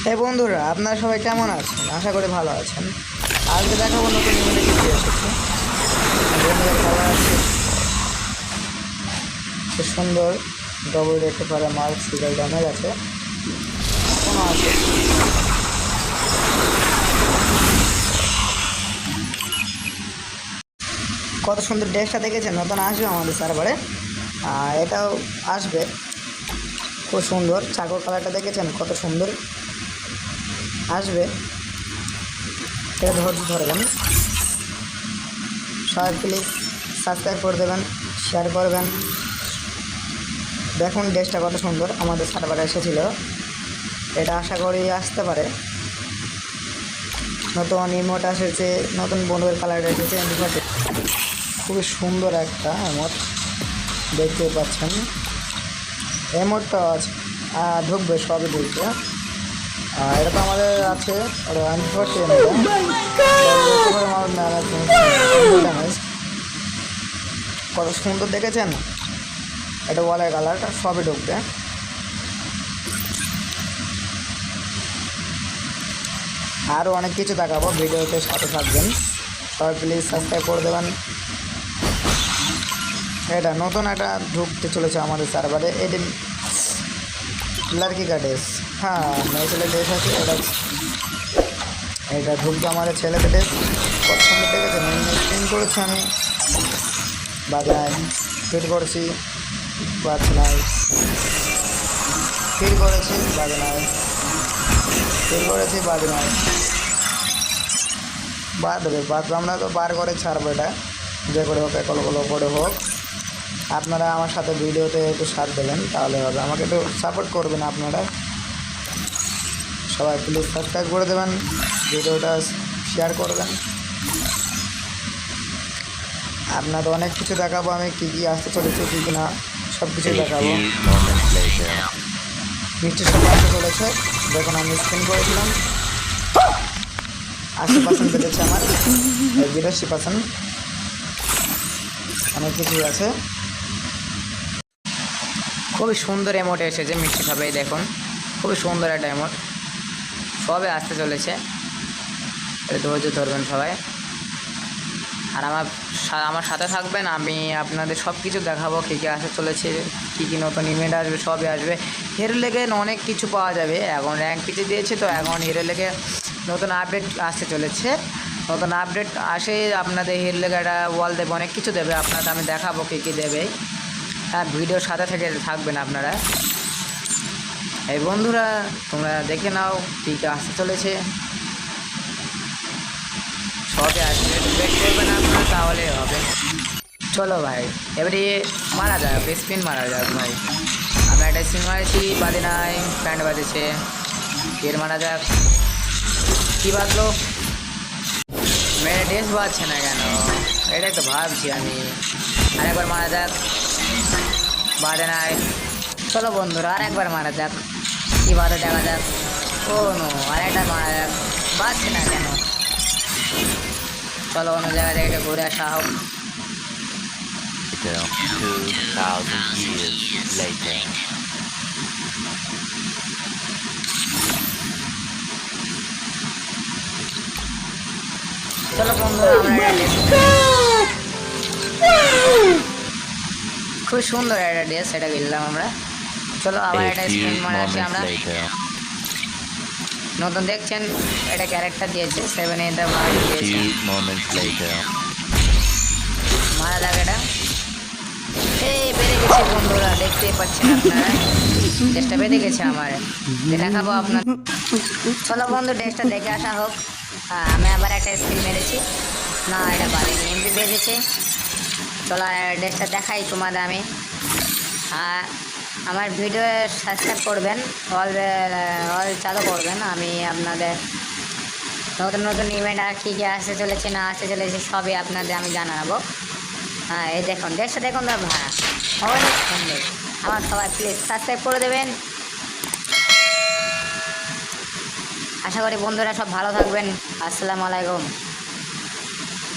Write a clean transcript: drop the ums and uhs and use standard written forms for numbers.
হে বন্ধুরা, আপনারা সবাই কেমন আছেন? আশা করি ভালো আছেন। আজকে দেখাবো নতুন ইমেলে কিছু এসেছে। বন্ধুদের খাবার আছে, খুব সুন্দর ডবল দেখতে পারে মাল সিরিয়াল ড্যামেজ আছে, এখনও আছে। কত সুন্দর ড্রেসটা দেখেছেন? নতুন আসবে আমাদের সার্ভারে, এটাও আসবে। খুব সুন্দর চাকর কালারটা দেখেছেন কত সুন্দর আসবে। এটা ধৈর্য ধরবেন, সবাই প্লিজ সাবস্ক্রাইব করে দেবেন, শেয়ার করবেন। দেখুন ড্রেসটা কত সুন্দর আমাদের সার্ভারে এসেছিলো, এটা আশা করি আসতে পারে। নতুন ইমোট এসেছে, নতুন বন্ধুদের কালার এসেছে। খুবই সুন্দর একটা ইমোট দেখতে পাচ্ছেন। ইমোটটা ঢুকবে, সবই ঢুকবে। এটা তো আমাদের আছে কত সুন্দর দেখেছেন। এটা ওয়ালের কালারটা সবই ঢুকবে। আরও অনেক কিছু দেখাবো, ভিডিওতে সাথে থাকবেন। সবাই প্লিজ সাবস্ক্রাইব করে দেবেন। এটা নতুন একটা ঢুকতে চলেছে আমাদের সার্ভারে, এটি লড়কি কা ড্রেস। হ্যাঁ, মেয়ে ছেলে ড্রেস আছে, এটা ঢুকবে আমাদের ছেলেদের ড্রেস। কত সুন্দর দেখেছেন, স্ক্রিন করেছি আমি, বাজায় ফিট করেছি, বাজনায় ফিট করেছি, বাজনায় ফিট করেছি, বাজনায় বাদ দেবে বাদ। আমরা তো বার করে ছাড়বো, এটা যে করে হোক, একলো করে হোক। আপনারা আমার সাথে ভিডিওতে একটু সাথ দেবেন, তাহলে হবে। আমাকে একটু সাপোর্ট করবেন আপনারা সবাই, প্লিজ সাবস্ক্রাইব করে দেবেন, ভিডিওটা শেয়ার করবেন। আপনাদের অনেক কিছু দেখাবো আমি, কী কী আসতে চলেছে, কী কী না, সব কিছু দেখাবো। মিষ্টি সব আসতে চলেছে, দেখুন আমি স্ক্রিন করেছিলাম। 80% বেড়েছে আমার, 82%। অনেক কিছুই আছে। খুবই সুন্দর এমোট এসেছে মিষ্টি সবাই, দেখুন খুবই সুন্দর একটা এমোট, সবে আসতে চলেছে। ধৈর্য ধরবেন সবাই, আর আমার সাথে থাকবেন। আমি আপনাদের সব কিছু দেখাবো, কী কী আসতে চলেছে, কী কী নতুন ইভেন্ট আসবে, সবই আসবে। হিরো লেগে অনেক কিছু পাওয়া যাবে। এখন র্যাঙ্ক পিছিয়ে দিয়েছে, তো এখন হিরো লেগে নতুন আপডেট আসতে চলেছে। নতুন আপডেট আসে আপনাদের হিরো লেগে একটা ওয়াল দেবে, অনেক কিছু দেবে আপনাদের, আমি দেখাবো কী কী দেবে। হ্যাঁ, ভিডিওর সাথে থেকে থাকবেন আপনারা। এই বন্ধুরা, তোমরা দেখে নাও কী কী আসতে চলেছে, সবে আসবে, ওয়েট করবেন আপনারা, তাহলে হবে। চলো ভাই, এবারে মারা যাক, স্পিন মারা যাক ভাই। আমি একটা স্পিন মারেছি, বাদে নাই, প্যান্ট বাজেছে, ফের মারা যাক। কী বাজলো? মেরে ড্রেস বাজছে না কেন, এটাই তো ভাবছি আমি। আরেকবার মারা যাক, বাদে নাই। চলো বন্ধুরা, আরেকবার মারা যাক, কী বাদে দেখা যাক। ও নো, আরেকটা মারা যাক, বাজছে না কেন। চলো অন্য জায়গা থেকে এটা ঘুরে আসা হোক। 2000 years later. চলো বন্ধুরা, খুব সুন্দর একটা ড্রেস, এটা কিনলাম আমরা। চলো আবার একটা স্ক্রিন মারে আসি আমরা। নতুন দেখছেন, এটা ক্যারেক্টার দিয়েছে 7 in the morning দিয়েছে। মারা যাক এটা। এই বেড়ে গেছে বন্ধুরা, দেখতেই পাচ্ছেন আপনারা, ড্রেসটা বেঁধে গেছে আমার, দেখাবো আপনার। চলো বন্ধু, ড্রেসটা দেখে আসা হোক। আমি আবার একটা স্ক্রিন মেরেছি, না এটা বাড়িনি, এমনি বেঁধেছে। চলো ড্রেসটা দেখাই তোমাদের আমি। আমার ভিডিও সাবস্ক্রাইব করবেন, অল চালু করবেন। আমি আপনাদের নতুন নতুন ইভেন্ট আর কী কী আসতে চলেছে না আসতে চলেছে সবই আপনাদের আমি জানাবো। হ্যাঁ, এই দেখুন ড্রেসটা দেখুন না ভাই, অনেক সুন্দর। আমার সবাই প্লিজ সাবস্ক্রাইব করে দেবেন। আশা করি বন্ধুরা সব ভালো থাকবেন। আসসালামু আলাইকুম।